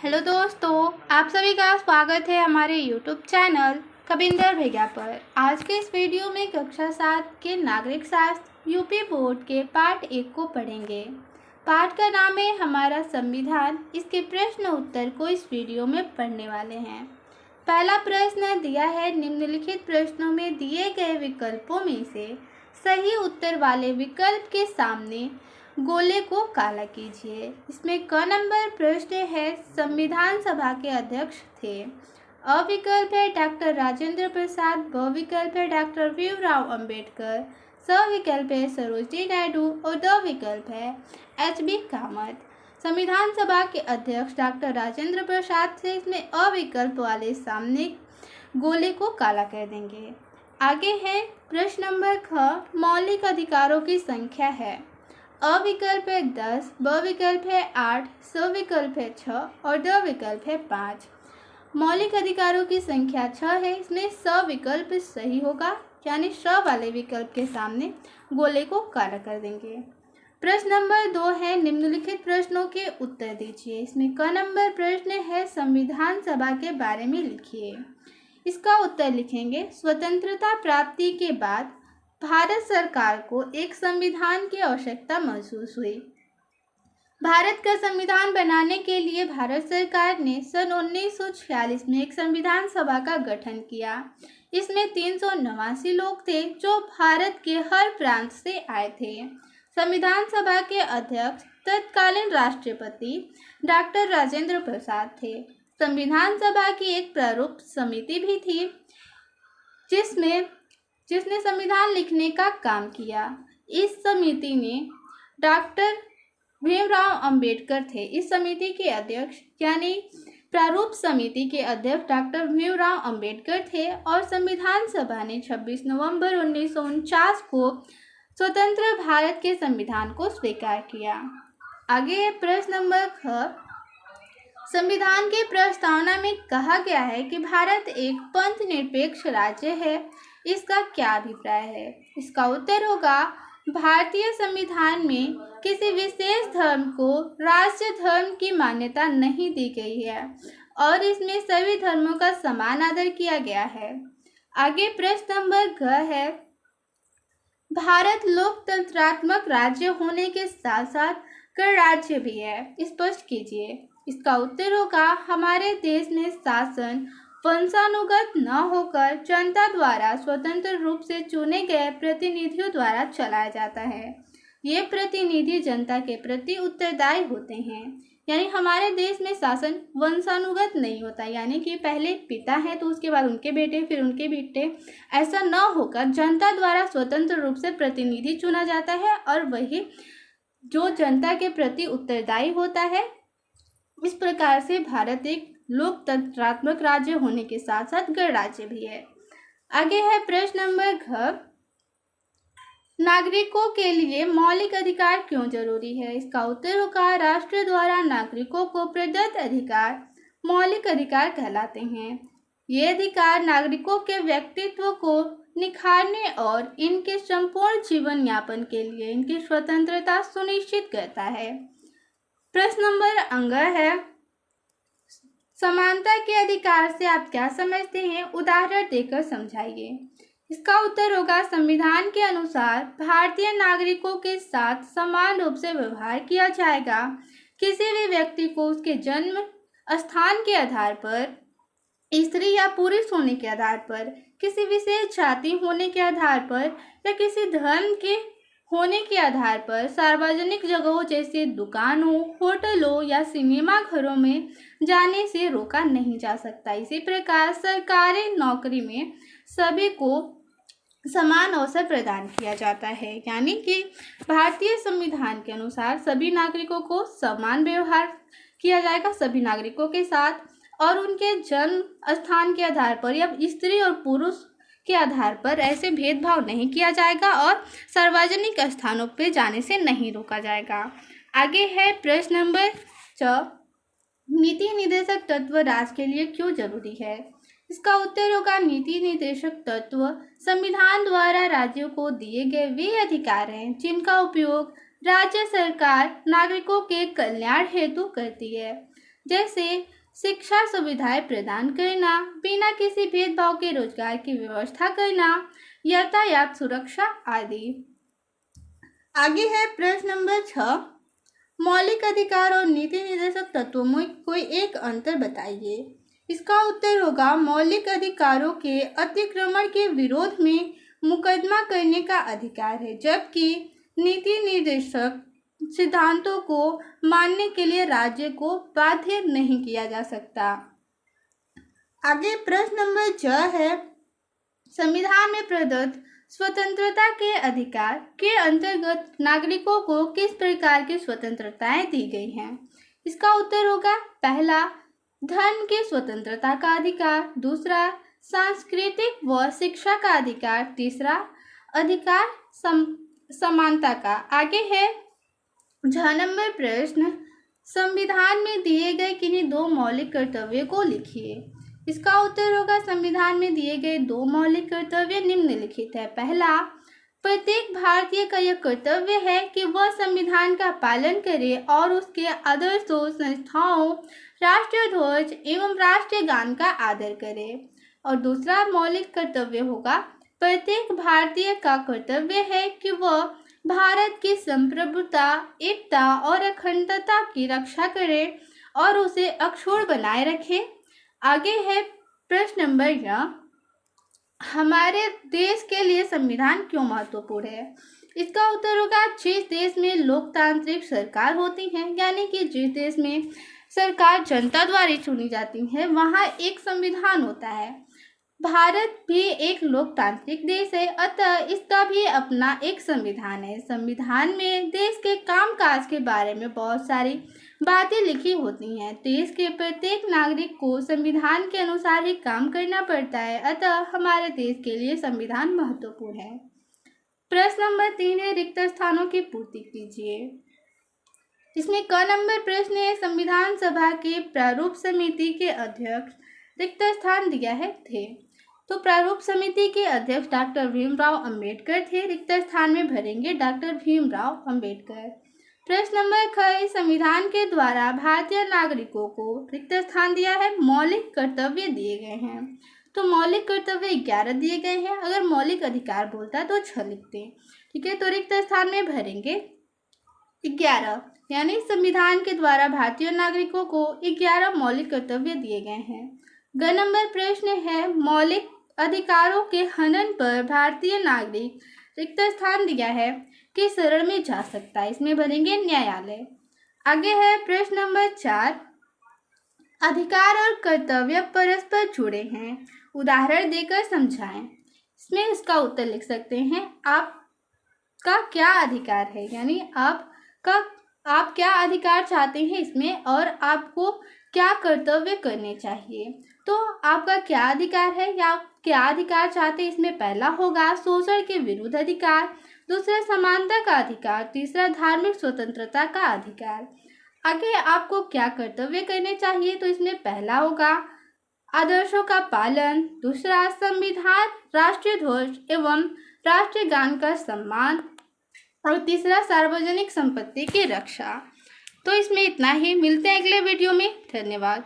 Hello दोस्तों, आप सभी का स्वागत है हमारे यूट्यूब चैनल कविंदर भैया पर। आज के इस वीडियो में कक्षा 7 के नागरिक शास्त्र यूपी बोर्ड के पाठ 1 को पढ़ेंगे। पाठ का नाम है हमारा संविधान। इसके प्रश्न उत्तर को इस वीडियो में पढ़ने वाले हैं। पहला प्रश्न दिया है, निम्नलिखित प्रश्नों में दिए गए विकल्पों में से सही उत्तर वाले विकल्प के सामने गोले को काला कीजिए। इसमें क नंबर प्रश्न है, संविधान सभा के अध्यक्ष थे। अ विकल्प है डॉक्टर राजेंद्र प्रसाद, ब विकल्प है डॉक्टर भीमराव अंबेडकर, स विकल्प है सरोजिनी नायडू और द विकल्प है एच.बी. कामत। संविधान सभा के अध्यक्ष डॉक्टर राजेंद्र प्रसाद थे। इसमें अ विकल्प वाले सामने गोले को काला कर देंगे। आगे है प्रश्न नंबर ख, मौलिक अधिकारों की संख्या है। अ विकल्प है 10, ब विकल्प है 8, स विकल्प है 6 और द विकल्प है 5। मौलिक अधिकारों की संख्या 6 है। इसमें स विकल्प सही होगा, यानी स वाले विकल्प के सामने गोले को काला कर देंगे। प्रश्न नंबर 2 है, निम्नलिखित प्रश्नों के उत्तर दीजिए। इसमें क नंबर प्रश्न है, संविधान सभा के बारे में लिखिए। इसका उत्तर लिखेंगे, स्वतंत्रता प्राप्ति के बाद भारत सरकार को एक संविधान की आवश्यकता महसूस हुई। भारत का संविधान बनाने के लिए भारत सरकार ने सन 1946 में एक संविधान सभा का गठन किया। इसमें 389 लोग थे जो भारत के हर प्रांत से आए थे। संविधान सभा के अध्यक्ष तत्कालीन राष्ट्रपति डॉक्टर राजेंद्र प्रसाद थे। संविधान सभा की एक प्रारूप समिति भी थी जिसने संविधान लिखने का काम किया। इस समिति में डॉक्टर भीमराव अंबेडकर थे। इस समिति के अध्यक्ष यानी प्रारूप समिति के अध्यक्ष डॉक्टर भीमराव अंबेडकर थे और संविधान सभा ने 26 नवंबर 1949 को स्वतंत्र भारत के संविधान को स्वीकार किया। आगे है प्रश्न नंबर ख, संविधान की प्रस्तावना में कहा गया है कि भारत एक पंथ निरपेक्ष राज्य है। इसका क्या अभिप्राय है? इसका उत्तर होगा, भारतीय संविधान में किसी विशेष धर्म को राष्ट्रीय धर्म की मान्यता नहीं दी गई है और इसमें सभी धर्मों का समान आदर किया गया है। आगे प्रश्न नंबर घ है, भारत लोकतंत्रात्मक राज्य होने के साथ साथ गणराज्य भी है। स्पष्ट कीजिए। इसका उत्तर होगा, हमारे देश में शासन वंशानुगत न होकर जनता द्वारा स्वतंत्र रूप से चुने गए प्रतिनिधियों द्वारा चलाया जाता है। ये प्रतिनिधि जनता के प्रति उत्तरदायी होते हैं। यानी हमारे देश में शासन वंशानुगत नहीं होता, यानी कि पहले पिता हैं तो उसके बाद उनके बेटे, फिर उनके बेटे, ऐसा न होकर जनता द्वारा स्वतंत्र रूप से प्रतिनिधि चुना जाता है और वही जो जनता के प्रति उत्तरदायी होता है। इस प्रकार से भारत एक लोकतंत्रात्मक राज्य होने के साथ साथ गणराज्य भी है। आगे है प्रश्न नंबर घ, नागरिकों के लिए मौलिक अधिकार क्यों जरूरी है? इसका उत्तर होगा, राष्ट्र द्वारा नागरिकों को प्रदत्त अधिकार मौलिक अधिकार कहलाते हैं। ये अधिकार नागरिकों के व्यक्तित्व को निखारने और इनके संपूर्ण जीवन यापन के लिए इनकी स्वतंत्रता सुनिश्चित करता है। प्रश्न नंबर अंग है, समानता के अधिकार से आप क्या समझते हैं? उदाहरण देकर समझाइए। इसका उत्तर होगा, संविधान के अनुसार भारतीय नागरिकों के साथ समान रूप से व्यवहार किया जाएगा। किसी भी व्यक्ति को उसके जन्म स्थान के आधार पर, स्त्री या पुरुष होने के आधार पर, किसी विशेष जाति होने के आधार पर या किसी धर्म के होने के आधार पर सार्वजनिक जगहों जैसे दुकानों, होटलों या सिनेमा घरों में जाने से रोका नहीं जा सकता। इसी प्रकार सरकारी नौकरी में सभी को समान अवसर प्रदान किया जाता है। यानी कि भारतीय संविधान के अनुसार सभी नागरिकों को समान व्यवहार किया जाएगा सभी नागरिकों के साथ, और उनके जन्म स्थान के आधार पर या स्त्री और पुरुष के आधार पर ऐसे भेदभाव नहीं किया जाएगा और सार्वजनिक स्थानों पर जाने से नहीं रोका जाएगा। आगे है प्रश्न नंबर च, नीति निर्देशक तत्व राज्य के लिए क्यों जरूरी है? इसका उत्तर होगा, नीति निर्देशक तत्व संविधान द्वारा राज्यों को दिए गए वे अधिकार हैं जिनका उपयोग राज्य सरकार नागरिकों के कल्याण हेतु करती है। जैसे शिक्षा सुविधाएं प्रदान करना, बिना किसी भेदभाव के रोजगार की व्यवस्था करना, यातायात सुरक्षा आदि। आगे है प्रश्न नंबर 6, मौलिक अधिकार और नीति निर्देशक तत्वों में कोई एक अंतर बताइए। इसका उत्तर होगा मौलिक अधिकारों के अतिक्रमण के विरोध में मुकदमा करने का अधिकार है, जबकि नीति निर्देशक सिद्धांतों को मानने के लिए राज्य को बाध्य नहीं किया जा सकता। आगे प्रश्न नंबर 6 है, संविधान में प्रदत्त स्वतंत्रता के अधिकार के अंतर्गत नागरिकों को किस प्रकार की स्वतंत्रताएं दी गई हैं। इसका उत्तर होगा पहला, धर्म की स्वतंत्रता का अधिकार, दूसरा सांस्कृतिक व शिक्षा का अधिकार, तीसरा अधिकार समानता का। आगे है 6 नंबर प्रश्न, संविधान में दिए गए किन्हीं दो मौलिक कर्तव्यों को लिखिए। इसका उत्तर होगा संविधान में दिए गए दो मौलिक कर्तव्य निम्नलिखित है। पहला, प्रत्येक भारतीय का यह कर्तव्य है कि वह संविधान का पालन करे और उसके आदर्शों, संस्थाओं, राष्ट्रीय ध्वज एवं राष्ट्रीय गान का आदर करे। और दूसरा मौलिक कर्तव्य होगा, प्रत्येक भारतीय का कर्तव्य है कि वह भारत की संप्रभुता, एकता और अखंडता की रक्षा करे और उसे अक्षुण्ण बनाए रखे। आगे है प्रश्न नंबर 9, हमारे देश के लिए संविधान क्यों महत्वपूर्ण है। इसका उत्तर होगा जिस देश में लोकतांत्रिक सरकार होती है, यानी कि जिस देश में सरकार जनता द्वारा चुनी जाती है, वहाँ एक संविधान होता है। भारत भी एक लोकतांत्रिक देश है, अतः इसका भी अपना एक संविधान है। संविधान में देश के कामकाज के बारे में बहुत सारी बातें लिखी होती हैं। देश के प्रत्येक नागरिक को संविधान के अनुसार ही काम करना पड़ता है, अतः हमारे देश के लिए संविधान महत्वपूर्ण है। प्रश्न नंबर 3 है, रिक्त स्थानों की पूर्ति कीजिए। इसमें क नंबर प्रश्न है, संविधान सभा के प्रारूप समिति के अध्यक्ष रिक्त स्थान दिया है थे। तो प्रारूप समिति के अध्यक्ष डॉक्टर भीमराव अंबेडकर थे, रिक्त स्थान में भरेंगे डॉक्टर भीमराव अंबेडकर। प्रश्न नंबर ख, संविधान के द्वारा भारतीय नागरिकों को रिक्त स्थान दिया है, मौलिक कर्तव्य दिए गए हैं। तो मौलिक कर्तव्य 11 दिए गए हैं, अगर मौलिक अधिकार बोलता तो 6 लिखते हैं। ठीक है, तो रिक्त स्थान में भरेंगे 11, यानी संविधान के द्वारा भारतीय नागरिकों को 11 मौलिक कर्तव्य दिए गए हैं। ग नंबर प्रश्न है, मौलिक अधिकारों के हनन पर भारतीय नागरिक रिक्त स्थान दिया है कि शरण में जा सकता है, इसमें भरेंगे न्यायालय। आगे है प्रश्न नंबर 4, अधिकार और कर्तव्य परस्पर जुड़े हैं, उदाहरण देकर समझाएं। इसमें इसका उत्तर लिख सकते हैं, आपका क्या अधिकार है, यानी आप क्या अधिकार चाहते हैं इसमें, और आपको क्या कर्तव्य करने चाहिए। तो आपका क्या अधिकार है या आप क्या अधिकार चाहते हैं, इसमें पहला होगा शोषण के विरुद्ध अधिकार, दूसरा समानता का अधिकार, तीसरा धार्मिक स्वतंत्रता का अधिकार। आगे आपको क्या कर्तव्य करने चाहिए, तो इसमें पहला होगा आदर्शों का पालन, दूसरा संविधान, राष्ट्रीय ध्वज एवं राष्ट्रीय गान का सम्मान, और तीसरा सार्वजनिक संपत्ति की रक्षा। तो इसमें इतना ही, मिलते हैं अगले वीडियो में। धन्यवाद।